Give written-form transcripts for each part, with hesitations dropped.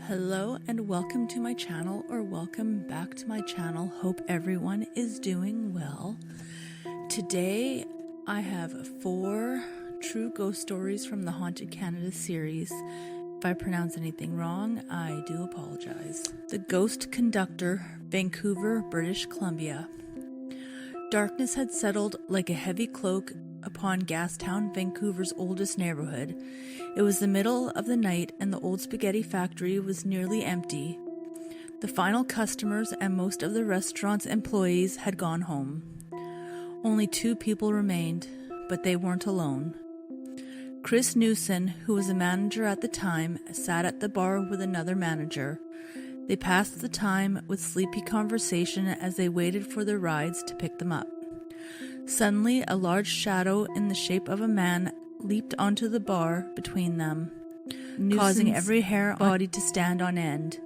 Hello and welcome to my channel, or welcome back to my channel. Hope everyone is doing well. Today I have 4 true ghost stories from the Haunted Canada series. If I pronounce anything wrong, I do apologize. The Ghost Conductor, Vancouver, British Columbia. Darkness had settled like a heavy cloak upon Gastown, Vancouver's oldest neighborhood. It was the middle of the night and the old spaghetti factory was nearly empty. The final customers and most of the restaurant's employees had gone home. Only 2 people remained, but they weren't alone. Chris Newson, who was a manager at the time, sat at the bar with another manager. They passed the time with sleepy conversation as they waited for their rides to pick them up. Suddenly, a large shadow in the shape of a man leaped onto the bar between them, causing every hair on body to stand on end.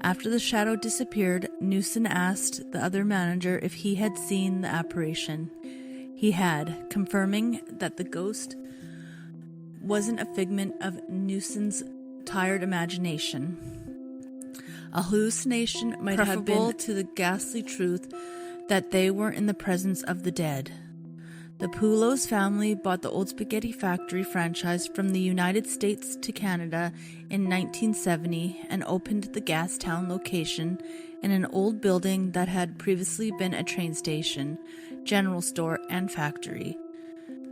After the shadow disappeared, Newson asked the other manager if he had seen the apparition. He had, confirming that the ghost wasn't a figment of Newson's tired imagination. A hallucination might have been to the ghastly truth that they were in the presence of the dead. The Poulos family bought the Old Spaghetti Factory franchise from the United States to Canada in 1970 and opened the Gastown location in an old building that had previously been a train station, general store, and factory.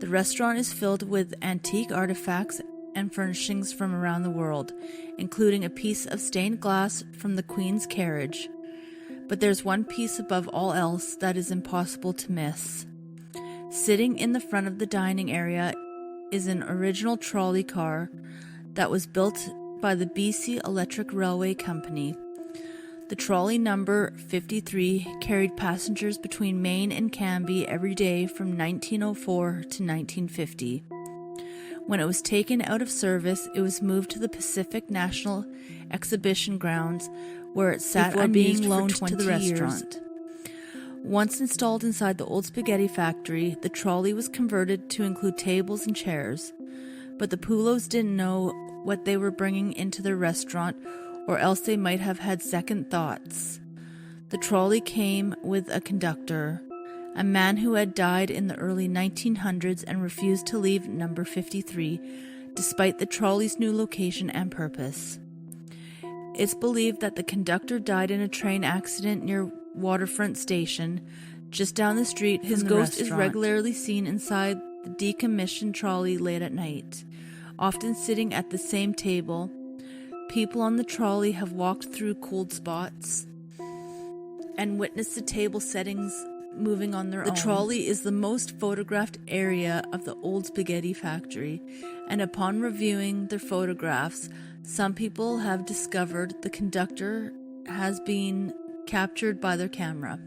The restaurant is filled with antique artifacts and furnishings from around the world, including a piece of stained glass from the Queen's carriage. But there's one piece above all else that is impossible to miss. Sitting in the front of the dining area is an original trolley car that was built by the BC Electric Railway Company. The trolley number 53 carried passengers between Maine and Cambie every day from 1904 to 1950. When it was taken out of service, it was moved to the Pacific National Exhibition Grounds, where it sat before being loaned to the restaurant. Once installed inside the Old Spaghetti Factory, the trolley was converted to include tables and chairs. But the Poulos didn't know what they were bringing into their restaurant, or else they might have had second thoughts. The trolley came with a conductor, a man who had died in the early 1900s and refused to leave number 53, despite the trolley's new location and purpose. It's believed that the conductor died in a train accident near Waterfront Station, just down the street. His ghost is regularly seen inside the decommissioned trolley late at night, often sitting at the same table. People on the trolley have walked through cold spots and witnessed the table settings moving on their own. The trolley is the most photographed area of the Old Spaghetti Factory, and upon reviewing their photographs, some people have discovered the conductor has been captured by their camera.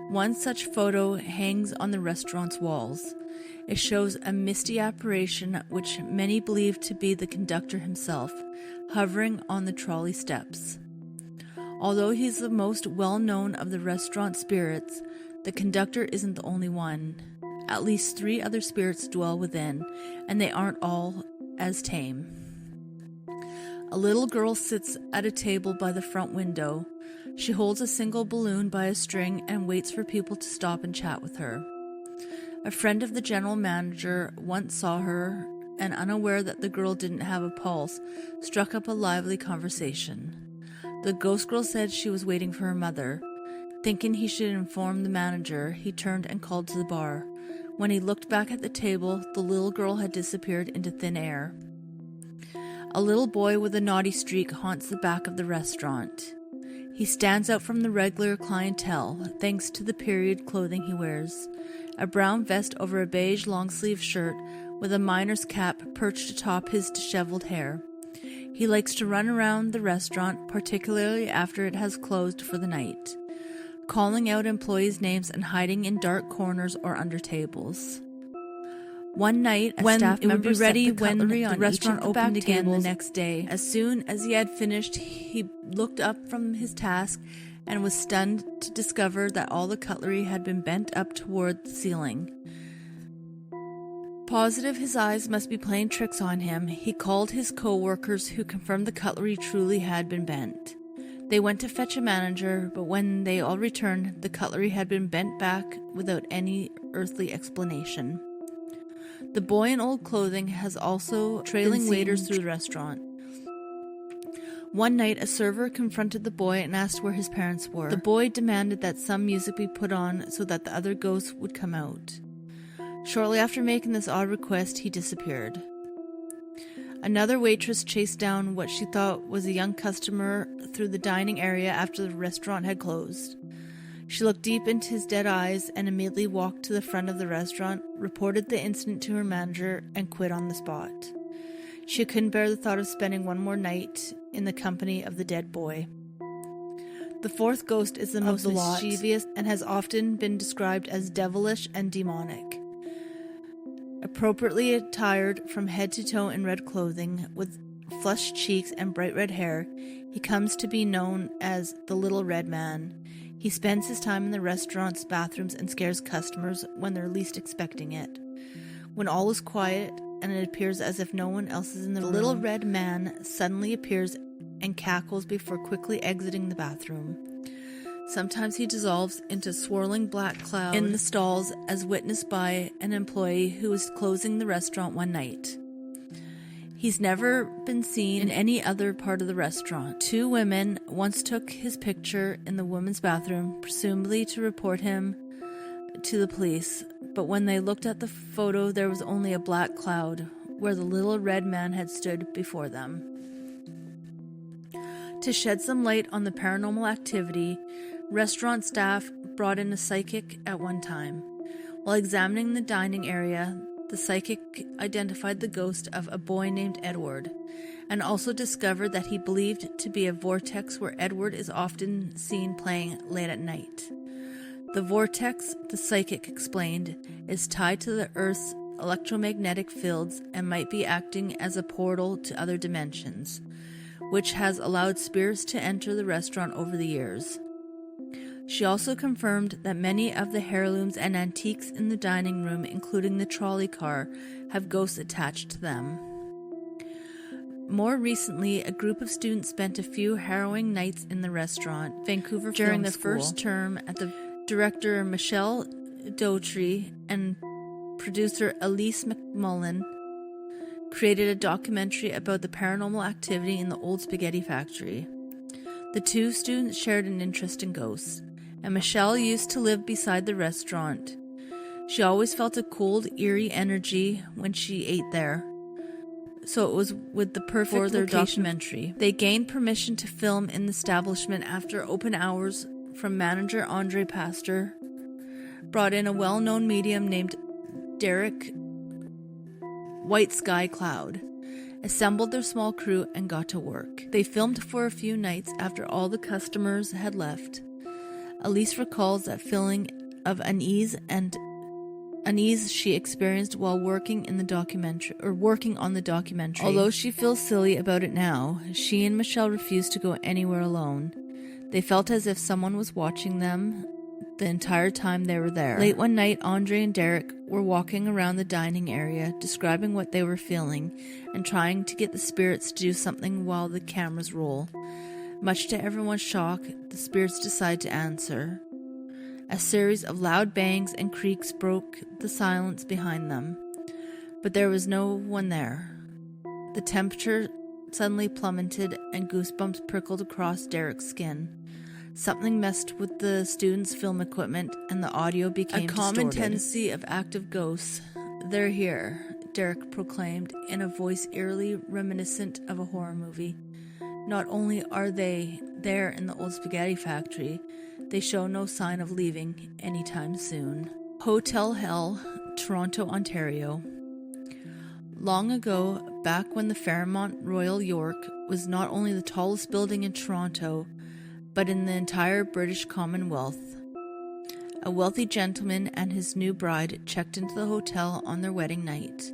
One such photo hangs on the restaurant's walls. It shows a misty apparition which many believe to be the conductor himself, hovering on the trolley steps. Although he's the most well-known of the restaurant spirits, the conductor isn't the only one. At least 3 other spirits dwell within, and they aren't all as tame. A little girl sits at a table by the front window. She holds a single balloon by a string and waits for people to stop and chat with her. A friend of the general manager once saw her and, unaware that the girl didn't have a pulse, struck up a lively conversation. The ghost girl said she was waiting for her mother. Thinking he should inform the manager, he turned and called to the bar. When he looked back at the table, the little girl had disappeared into thin air. A little boy with a naughty streak haunts the back of the restaurant. He stands out from the regular clientele, thanks to the period clothing he wears. A brown vest over a beige long-sleeve shirt with a miner's cap perched atop his disheveled hair. He likes to run around the restaurant, particularly after it has closed for the night, calling out employees' names and hiding in dark corners or under tables. One night, a staff member set the cutlery on the restaurant opened again the next day. As soon as he had finished, he looked up from his task and was stunned to discover that all the cutlery had been bent up toward the ceiling. Positive his eyes must be playing tricks on him, he called his co-workers, who confirmed the cutlery truly had been bent. They went to fetch a manager, but when they all returned, the cutlery had been bent back without any earthly explanation. The boy in old clothing has also trailing waiters through the restaurant. One night, a server confronted the boy and asked where his parents were. The boy demanded that some music be put on so that the other ghosts would come out. Shortly after making this odd request, he disappeared. Another waitress chased down what she thought was a young customer through the dining area after the restaurant had closed. She looked deep into his dead eyes and immediately walked to the front of the restaurant, reported the incident to her manager, and quit on the spot. She couldn't bear the thought of spending one more night in the company of the dead boy. The fourth ghost is the most mischievous and has often been described as devilish and demonic. Appropriately attired from head to toe in red clothing, with flushed cheeks and bright red hair, he comes to be known as the Little Red Man. He spends his time in the restaurant's bathrooms and scares customers when they're least expecting it. When all is quiet and it appears as if no one else is in the room, Little Red Man suddenly appears and cackles before quickly exiting the bathroom. Sometimes he dissolves into swirling black clouds in the stalls, as witnessed by an employee who was closing the restaurant one night. He's never been seen in any other part of the restaurant. 2 women once took his picture in the women's bathroom, presumably to report him to the police, but when they looked at the photo, there was only a black cloud where the Little Red Man had stood before them. To shed some light on the paranormal activity, restaurant staff brought in a psychic at one time. While examining the dining area, the psychic identified the ghost of a boy named Edward, and also discovered that he believed to be a vortex where Edward is often seen playing late at night. The vortex, the psychic explained, is tied to the Earth's electromagnetic fields and might be acting as a portal to other dimensions, which has allowed spirits to enter the restaurant over the years. She also confirmed that many of the heirlooms and antiques in the dining room, including the trolley car, have ghosts attached to them. More recently, a group of students spent a few harrowing nights in the restaurant, Vancouver during the first term at the director Michelle Dougherty and producer Elise McMullen created a documentary about the paranormal activity in the old spaghetti factory. The 2 students shared an interest in ghosts, and Michelle used to live beside the restaurant. She always felt a cold, eerie energy when she ate there, so it was with the perfect for their documentary. They gained permission to film in the establishment after open hours from manager Andre Pastor, brought in a well-known medium named Derek White Sky Cloud, assembled their small crew, and got to work. They filmed for a few nights after all the customers had left. Elise recalls that feeling of unease she experienced while working on the documentary. Although she feels silly about it now, she and Michelle refused to go anywhere alone. They felt as if someone was watching them the entire time they were there. Late one night, Andre and Derek were walking around the dining area, describing what they were feeling and trying to get the spirits to do something while the cameras roll. Much to everyone's shock, the spirits decide to answer. A series of loud bangs and creaks broke the silence behind them, but there was no one there. The temperature suddenly plummeted and goosebumps prickled across Derek's skin. Something messed with the students' film equipment and the audio became distorted. A common tendency of active ghosts. They're here, Derek proclaimed in a voice eerily reminiscent of a horror movie. Not only are they there in the old spaghetti factory, they show no sign of leaving anytime soon. Hotel Hell, Toronto, Ontario. Long ago, back when the Fairmont Royal York was not only the tallest building in Toronto, but in the entire British Commonwealth, a wealthy gentleman and his new bride checked into the hotel on their wedding night.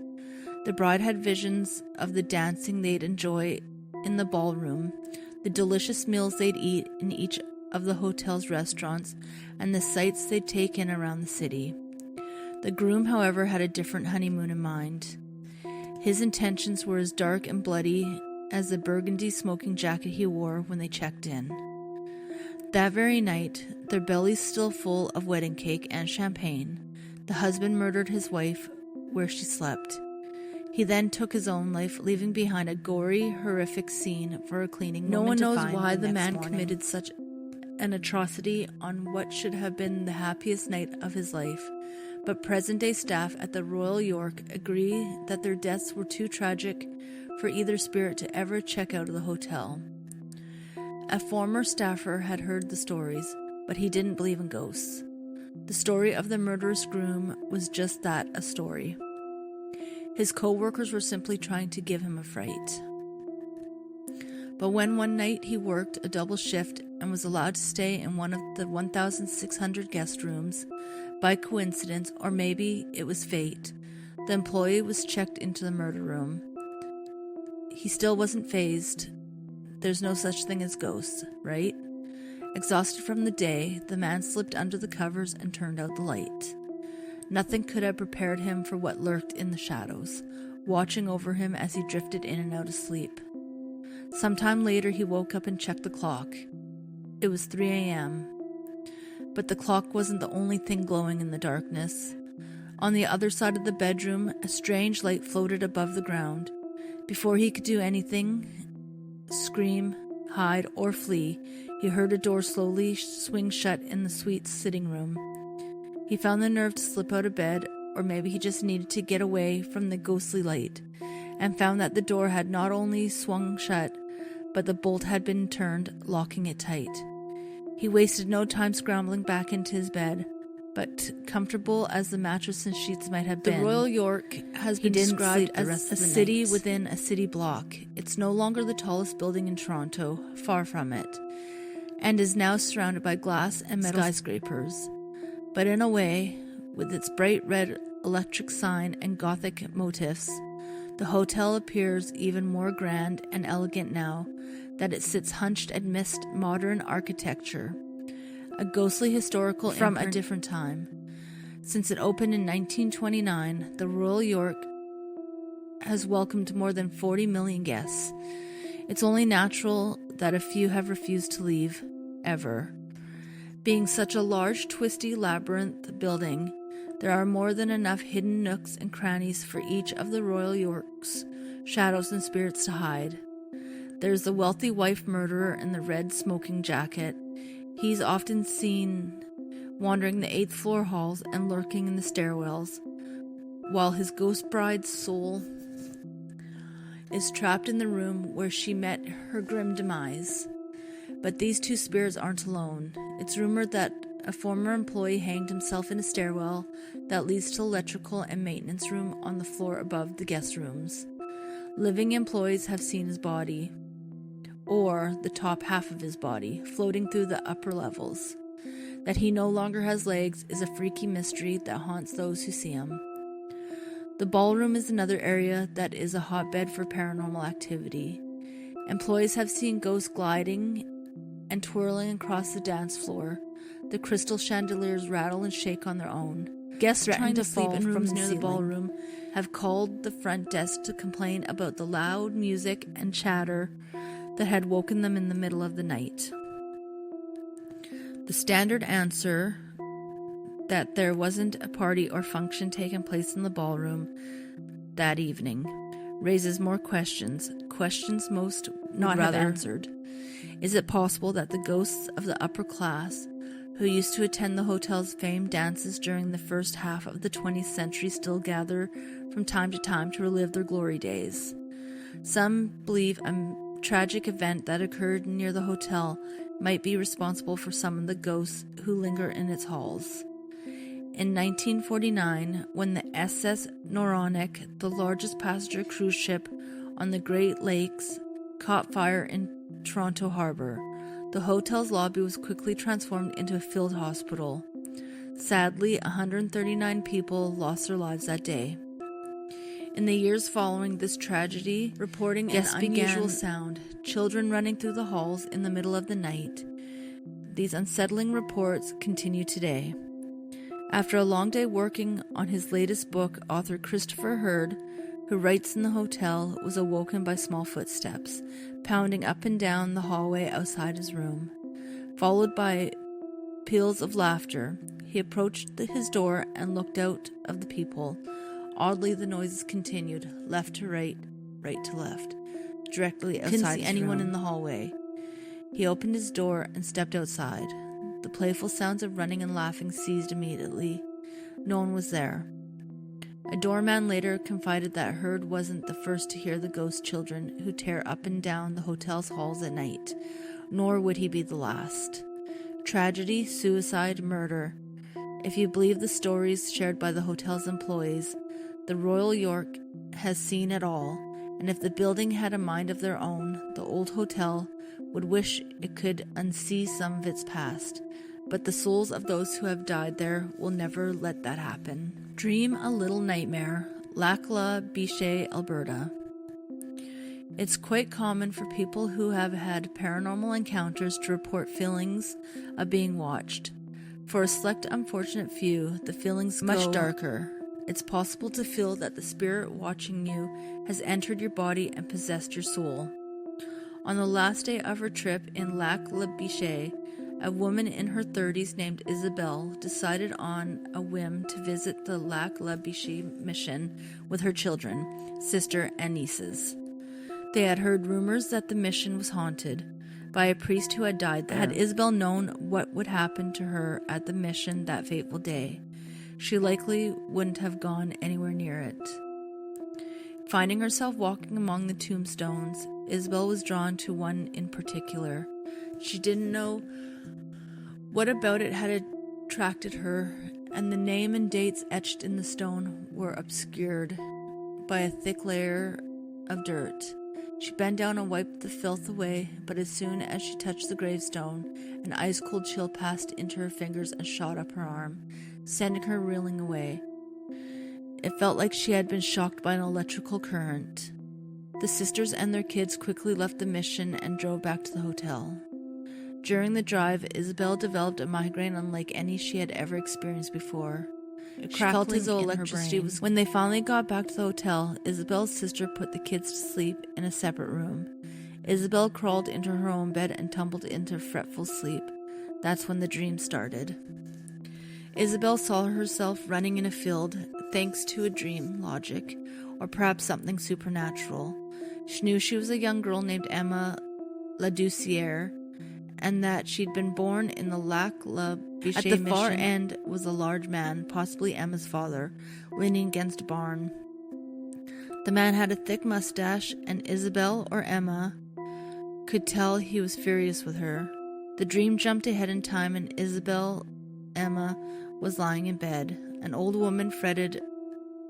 The bride had visions of the dancing they'd enjoy in the ballroom, the delicious meals they'd eat in each of the hotel's restaurants, and the sights they'd take in around the city. The groom, however, had a different honeymoon in mind. His intentions were as dark and bloody as the burgundy smoking jacket he wore when they checked in. That very night, their bellies still full of wedding cake and champagne, the husband murdered his wife where she slept. He then took his own life, leaving behind a gory, horrific scene for a cleaning woman. No one knows why the man committed such an atrocity on what should have been the happiest night of his life, but present-day staff at the Royal York agree that their deaths were too tragic for either spirit to ever check out of the hotel. A former staffer had heard the stories, but he didn't believe in ghosts. The story of the murderous groom was just that, a story. His co-workers were simply trying to give him a fright. But when one night he worked a double shift and was allowed to stay in one of the 1,600 guest rooms, by coincidence, or maybe it was fate, the employee was checked into the murder room. He still wasn't fazed. There's no such thing as ghosts, right? Exhausted from the day, the man slipped under the covers and turned out the light. Nothing could have prepared him for what lurked in the shadows, watching over him as he drifted in and out of sleep. Sometime later, he woke up and checked the clock. It was 3 a.m. But the clock wasn't the only thing glowing in the darkness. On the other side of the bedroom, a strange light floated above the ground. Before he could do anything, scream, hide, or flee, he heard a door slowly swing shut in the suite's sitting room. He found the nerve to slip out of bed, or maybe he just needed to get away from the ghostly light, and found that the door had not only swung shut, but the bolt had been turned, locking it tight. He wasted no time scrambling back into his bed, but comfortable as the mattress and sheets might have been, the Royal York has been described as a city within a city block. It's no longer the tallest building in Toronto, far from it, and is now surrounded by glass and metal skyscrapers. But in a way, with its bright red electric sign and Gothic motifs, the hotel appears even more grand and elegant now that it sits hunched amidst modern architecture, a ghostly historical from a different time. Since it opened in 1929, the Royal York has welcomed more than 40 million guests. It's only natural that a few have refused to leave, ever. Being such a large, twisty labyrinth building, there are more than enough hidden nooks and crannies for each of the Royal York's shadows and spirits to hide. There's the wealthy wife murderer in the red smoking jacket. He's often seen wandering the 8th floor halls and lurking in the stairwells, while his ghost bride's soul is trapped in the room where she met her grim demise. But these two spirits aren't alone. It's rumored that a former employee hanged himself in a stairwell that leads to the electrical and maintenance room on the floor above the guest rooms. Living employees have seen his body, or the top half of his body, floating through the upper levels. That he no longer has legs is a freaky mystery that haunts those who see him. The ballroom is another area that is a hotbed for paranormal activity. Employees have seen ghosts gliding and twirling across the dance floor. The crystal chandeliers rattle and shake on their own. Guests trying to sleep in rooms near the ballroom have called the front desk to complain about the loud music and chatter that had woken them in the middle of the night. The standard answer, that there wasn't a party or function taking place in the ballroom that evening, raises more questions most not have answered. Is it possible that the ghosts of the upper class, who used to attend the hotel's famed dances during the first half of the 20th century, still gather from time to time to relive their glory days? Some believe a tragic event that occurred near the hotel might be responsible for some of the ghosts who linger in its halls. In 1949, when the SS Noronic, the largest passenger cruise ship on the Great Lakes, caught fire in Toronto Harbour, the hotel's lobby was quickly transformed into a field hospital. Sadly, 139 people lost their lives that day. In the years following this tragedy, reporting an unusual sound, children running through the halls in the middle of the night. These unsettling reports continue today. After a long day working on his latest book, author Christopher Hurd, who writes in the hotel, was awoken by small footsteps, pounding up and down the hallway outside his room. Followed by peals of laughter, he approached his door and looked out of the peephole. Oddly, the noises continued, left to right, right to left, directly outside his room. Couldn't see anyone in the hallway. He opened his door and stepped outside. The playful sounds of running and laughing ceased immediately. No one was there. A doorman later confided that Hurd wasn't the first to hear the ghost children who tear up and down the hotel's halls at night, nor would he be the last. Tragedy, suicide, murder. If you believe the stories shared by the hotel's employees, the Royal York has seen it all, and if the building had a mind of their own, the old hotel would wish it could unsee some of its past. But the souls of those who have died there will never let that happen. Dream a Little Nightmare, Lac La Biche, Alberta. It's quite common for people who have had paranormal encounters to report feelings of being watched. For a select unfortunate few, the feelings go much darker. It's possible to feel that the spirit watching you has entered your body and possessed your soul. On the last day of her trip in Lac La Biche, a woman in her 30s named Isabelle decided on a whim to visit the Lac La Biche mission with her children, sister, and nieces. They had heard rumors that the mission was haunted by a priest who had died there. Had Isabelle known what would happen to her at the mission that fateful day, she likely wouldn't have gone anywhere near it. Finding herself walking among the tombstones, Isabelle was drawn to one in particular. She didn't know what about it had attracted her, and the name and dates etched in the stone were obscured by a thick layer of dirt. She bent down and wiped the filth away, but as soon as she touched the gravestone, an ice-cold chill passed into her fingers and shot up her arm, sending her reeling away. It felt like she had been shocked by an electrical current. The sisters and their kids quickly left the mission and drove back to the hotel. During the drive, Isabelle developed a migraine unlike any she had ever experienced before. She felt as though electricity was... When they finally got back to the hotel, Isabelle's sister put the kids to sleep in a separate room. Isabelle crawled into her own bed and tumbled into fretful sleep. That's when the dream started. Isabelle saw herself running in a field, thanks to a dream logic, or perhaps something supernatural. She knew she was a young girl named Emma Ladoucière, and that she'd been born in the Lac La Biche mission. At the far end was a large man, possibly Emma's father, leaning against a barn. The man had a thick mustache, and Isabelle, or Emma, could tell he was furious with her. The dream jumped ahead in time, and Isabelle, Emma, was lying in bed. An old woman fretted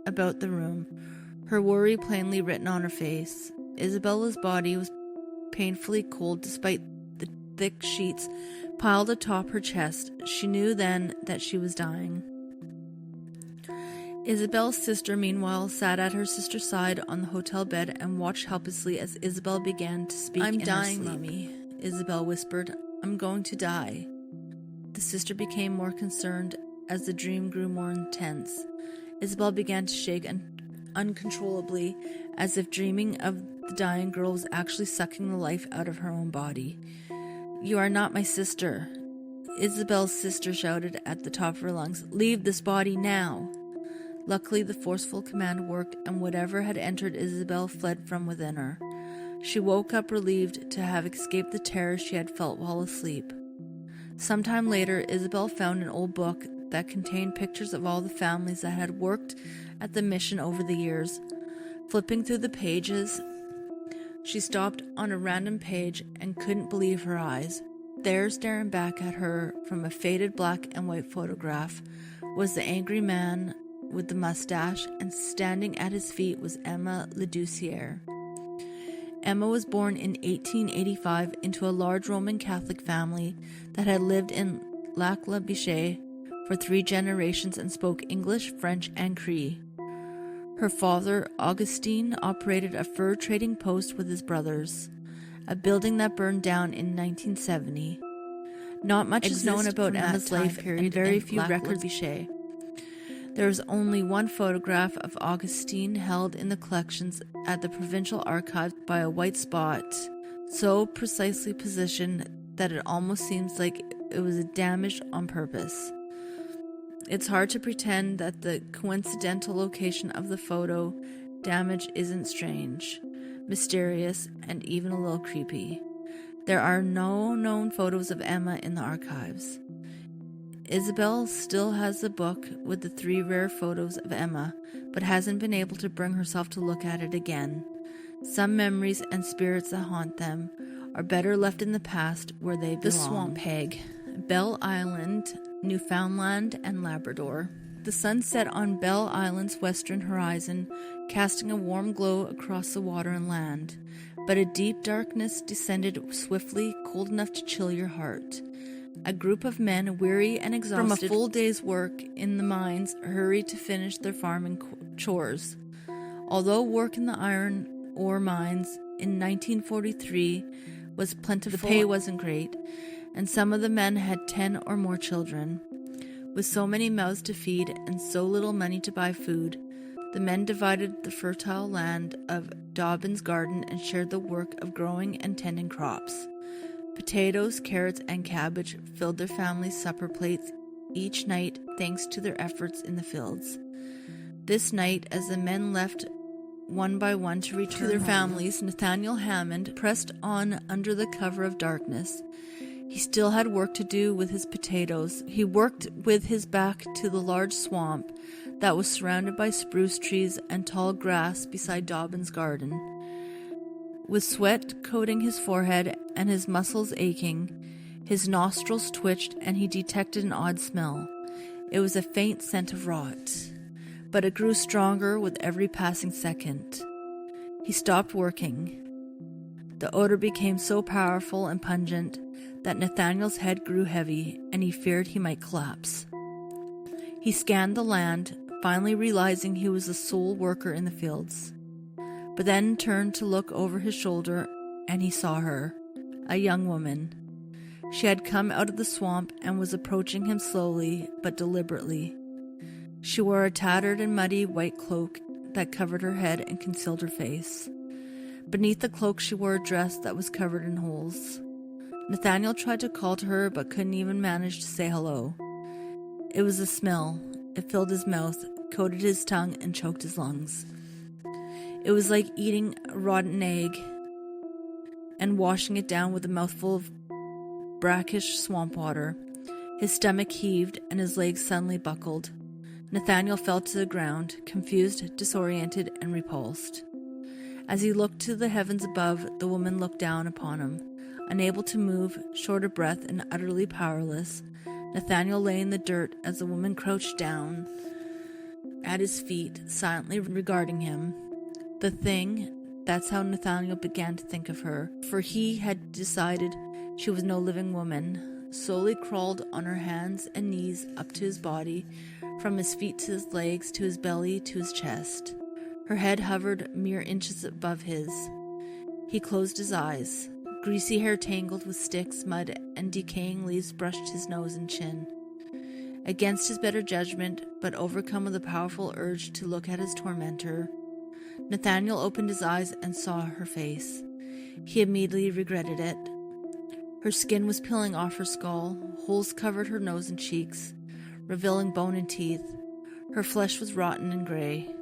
about the room, her worry plainly written on her face. Isabella's body was painfully cold despite the thick sheets piled atop her chest. She knew then that she was dying. Isabelle's sister, meanwhile, sat at her sister's side on the hotel bed and watched helplessly as Isabelle began to speak. "I'm dying, Mimi," Isabelle whispered. "I'm going to die." The sister became more concerned as the dream grew more intense. Isabelle began to shake uncontrollably, as if dreaming of the dying girl was actually sucking the life out of her own body. "You are not my sister," Isabelle's sister shouted at the top of her lungs. "Leave this body now." Luckily, the forceful command worked, and whatever had entered Isabelle fled from within her. She woke up relieved to have escaped the terror she had felt while asleep. Sometime later, Isabelle found an old book that contained pictures of all the families that had worked at the mission over the years. Flipping through the pages, she stopped on a random page and couldn't believe her eyes. There, staring back at her from a faded black and white photograph, was the angry man with the mustache, and standing at his feet was Emma Ladoucière. Emma was born in 1885 into a large Roman Catholic family that had lived in Lac La Biche for 3 generations and spoke English, French, and Cree. Her father, Augustine, operated a fur trading post with his brothers, a building that burned down in 1970. Not much is known about Emma's life, and very few records. There is only one photograph of Augustine held in the collections at the Provincial Archives by a white spot, so precisely positioned that it almost seems like it was damaged on purpose. It's hard to pretend that the coincidental location of the photo damage isn't strange, mysterious, and even a little creepy. There are no known photos of Emma in the archives. Isabel still has the book with the 3 rare photos of Emma, but hasn't been able to bring herself to look at it again. Some memories and spirits that haunt them are better left in the past where they belong. The Swamp Hag, Bell Island, Newfoundland and Labrador. The sun set on Bell Island's western horizon, casting a warm glow across the water and land, but a deep darkness descended swiftly, cold enough to chill your heart. A group of men, weary and exhausted from a full day's work in the mines, hurried to finish their farming chores. Although work in the iron ore mines in 1943 was plentiful, the pay wasn't great, and some of the men had 10 or more children. With so many mouths to feed and so little money to buy food, the men divided the fertile land of Dobbin's Garden and shared the work of growing and tending crops. Potatoes, carrots, and cabbage filled their families' supper plates each night thanks to their efforts in the fields. This night, as the men left one by one to return to their families, Nathaniel Hammond pressed on under the cover of darkness. He still had work to do with his potatoes. He worked with his back to the large swamp that was surrounded by spruce trees and tall grass beside Dobbin's Garden. With sweat coating his forehead and his muscles aching, his nostrils twitched and he detected an odd smell. It was a faint scent of rot, but it grew stronger with every passing second. He stopped working. The odor became so powerful and pungent that Nathaniel's head grew heavy and he feared he might collapse. He scanned the land, finally realizing he was the sole worker in the fields, but then turned to look over his shoulder and he saw her, a young woman. She had come out of the swamp and was approaching him slowly but deliberately. She wore a tattered and muddy white cloak that covered her head and concealed her face. Beneath the cloak she wore a dress that was covered in holes. Nathaniel tried to call to her but couldn't even manage to say hello. It was a smell. It filled his mouth, coated his tongue, and choked his lungs. It was like eating a rotten egg and washing it down with a mouthful of brackish swamp water. His stomach heaved and his legs suddenly buckled. Nathaniel fell to the ground, confused, disoriented, and repulsed. As he looked to the heavens above, the woman looked down upon him. Unable to move, short of breath, and utterly powerless, Nathaniel lay in the dirt as the woman crouched down at his feet, silently regarding him. The thing, that's how Nathaniel began to think of her, for he had decided she was no living woman, slowly crawled on her hands and knees up to his body, from his feet to his legs, to his belly, to his chest. Her head hovered mere inches above his. He closed his eyes. Greasy hair tangled with sticks, mud, and decaying leaves brushed his nose and chin. Against his better judgment, but overcome with a powerful urge to look at his tormentor, Nathaniel opened his eyes and saw her face. He immediately regretted it. Her skin was peeling off her skull, holes covered her nose and cheeks, revealing bone and teeth. Her flesh was rotten and gray.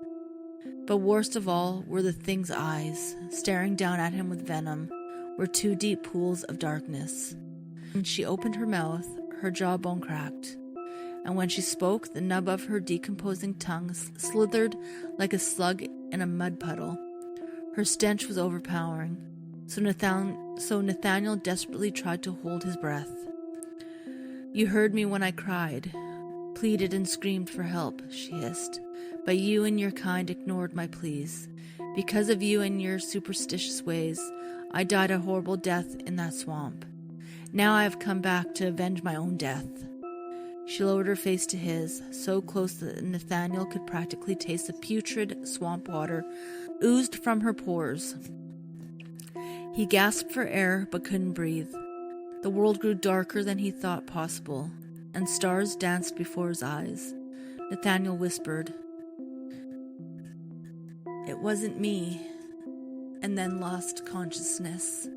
But worst of all were the thing's eyes, staring down at him with venom, were 2 deep pools of darkness. When she opened her mouth, her jawbone cracked, and when she spoke, the nub of her decomposing tongue slithered like a slug in a mud puddle. Her stench was overpowering, so Nathaniel desperately tried to hold his breath. "You heard me when I cried, pleaded and screamed for help," she hissed, "but you and your kind ignored my pleas. Because of you and your superstitious ways, I died a horrible death in that swamp. Now I have come back to avenge my own death." She lowered her face to his, so close that Nathaniel could practically taste the putrid swamp water oozed from her pores. He gasped for air but couldn't breathe. The world grew darker than he thought possible, and stars danced before his eyes. Nathaniel whispered, "It wasn't me," and then lost consciousness.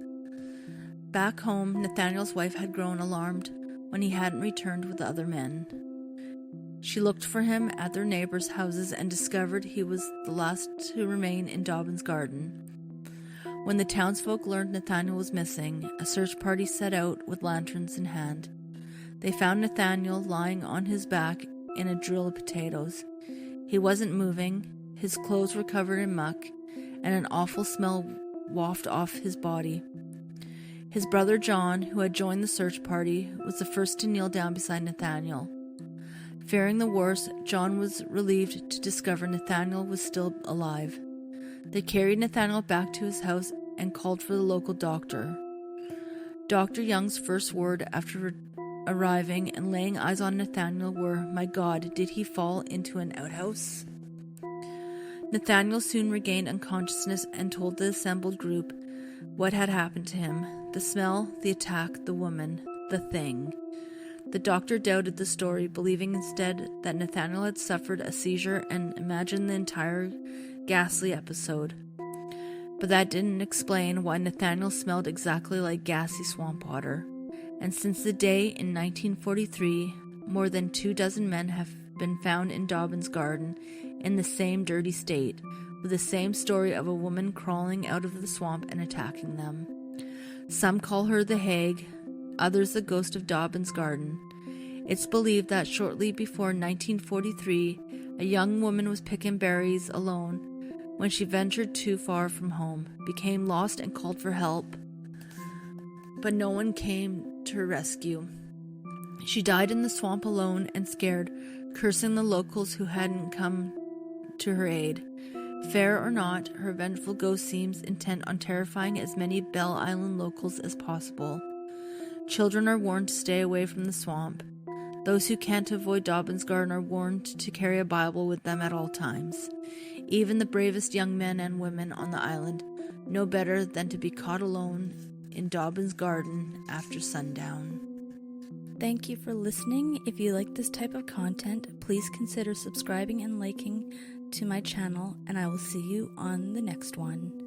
Back home, Nathaniel's wife had grown alarmed when he hadn't returned with the other men. She looked for him at their neighbors' houses and discovered he was the last to remain in Dobbin's Garden. When the townsfolk learned Nathaniel was missing, a search party set out with lanterns in hand. They found Nathaniel lying on his back in a drill of potatoes. He wasn't moving, his clothes were covered in muck, and an awful smell wafted off his body. His brother John, who had joined the search party, was the first to kneel down beside Nathaniel. Fearing the worst, John was relieved to discover Nathaniel was still alive. They carried Nathaniel back to his house and called for the local doctor. Dr. Young's first word after arriving and laying eyes on Nathaniel were, "My God, did he fall into an outhouse?" Nathaniel soon regained unconsciousness and told the assembled group what had happened to him: the smell, the attack, the woman, the thing. The doctor doubted the story, believing instead that Nathaniel had suffered a seizure and imagined the entire ghastly episode. But that didn't explain why Nathaniel smelled exactly like gassy swamp water. And since the day in 1943, more than 24 men have been found in Dobbin's Garden in the same dirty state, with the same story of a woman crawling out of the swamp and attacking them. Some call her the Hag, others the ghost of Dobbin's Garden. It's believed that shortly before 1943, a young woman was picking berries alone when she ventured too far from home, became lost and called for help, but no one came to her rescue. She died in the swamp alone and scared, cursing the locals who hadn't come to her aid. Fair or not, her vengeful ghost seems intent on terrifying as many Bell Island locals as possible. Children are warned to stay away from the swamp. Those who can't avoid Dobbin's Garden are warned to carry a Bible with them at all times. Even the bravest young men and women on the island know better than to be caught alone in Dobbin's Garden after sundown. Thank you for listening. If you like this type of content, please consider subscribing and liking to my channel, and I will see you on the next one.